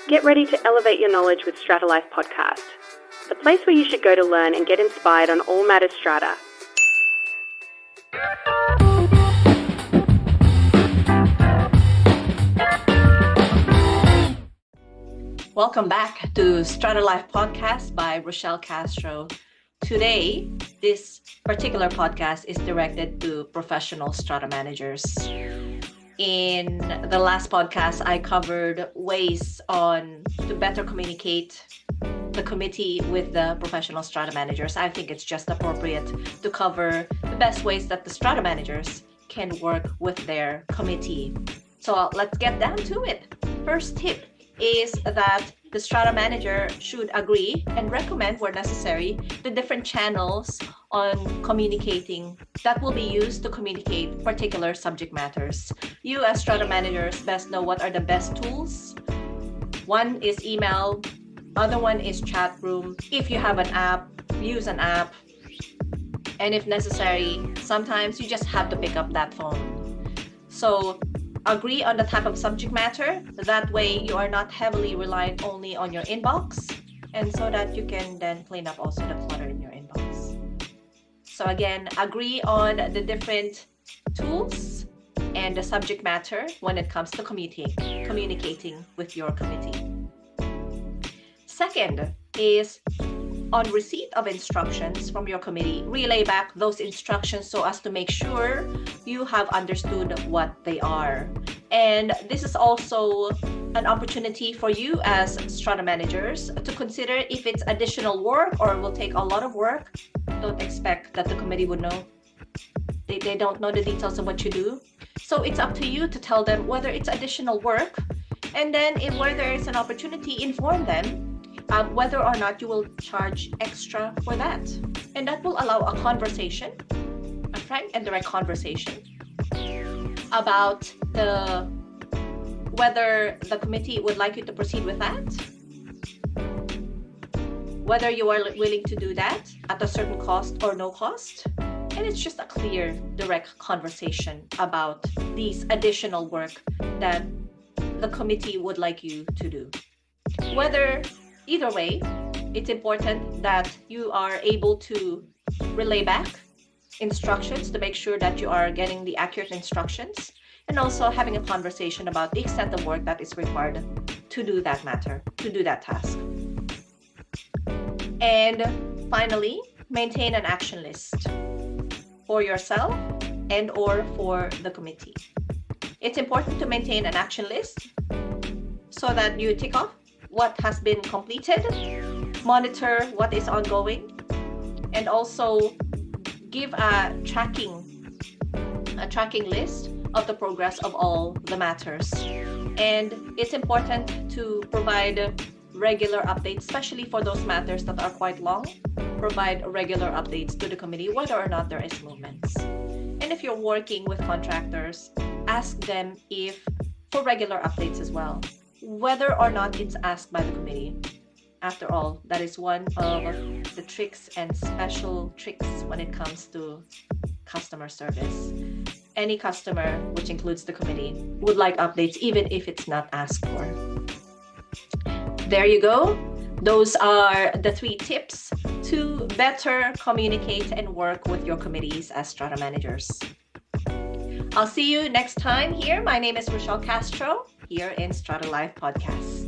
Get ready to elevate your knowledge with Strata Life Podcast, the place where you should go to learn and get inspired on all matters Strata. Welcome back to Strata Life Podcast by Rochelle Castro. Today, this particular podcast is directed to professional Strata managers. In the last podcast, I covered ways to better communicate the committee with the professional Strata managers. I think it's just appropriate to cover the best ways that the Strata managers can work with their committee. So let's get down to it. First tip is that the Strata manager should agree and recommend where necessary the different channels on communicating that will be used to communicate particular subject matters. You as Strata managers best know what are the best tools. One is email, other one is chat room. If you have an app, use an app. And if necessary, sometimes you just have to pick up that phone. So agree on the type of subject matter. That way you are not heavily reliant only on your inbox, and so that you can then clean up also the clutter in your inbox. So again, agree on the different tools and the subject matter when it comes to communicating with your committee. Second is, on receipt of instructions from your committee, relay back those instructions so as to make sure you have understood what they are. And this is also an opportunity for you as Strata managers to consider if it's additional work or will take a lot of work. Don't expect that the committee would know. They don't know the details of what you do. So it's up to you to tell them whether it's additional work, and then where there is an opportunity, inform them whether or not you will charge extra for that. And that will allow a conversation, a frank and direct conversation about whether the committee would like you to proceed with that, whether you are willing to do that at a certain cost or no cost. And it's just a clear, direct conversation about these additional work that the committee would like you to do. Either way, it's important that you are able to relay back instructions to make sure that you are getting the accurate instructions, and also having a conversation about the extent of work that is required to do that task. And finally, maintain an action list for yourself and or for the committee. It's important to maintain an action list so that you tick off what has been completed, monitor what is ongoing, and also give a tracking list of the progress of all the matters. And it's important to provide regular updates, especially for those matters that are quite long. Provide regular updates to the committee whether or not there is movements. And if you're working with contractors, ask them for regular updates as well, whether or not it's asked by the committee. After all, that is one of the tricks and special tricks when it comes to customer service. Any customer, which includes the committee, would like updates even if it's not asked for. There you go. Those are the 3 tips to better communicate and work with your committees as Strata managers. I'll see you next time here. My name is Rochelle Castro here in Strata Life Podcast.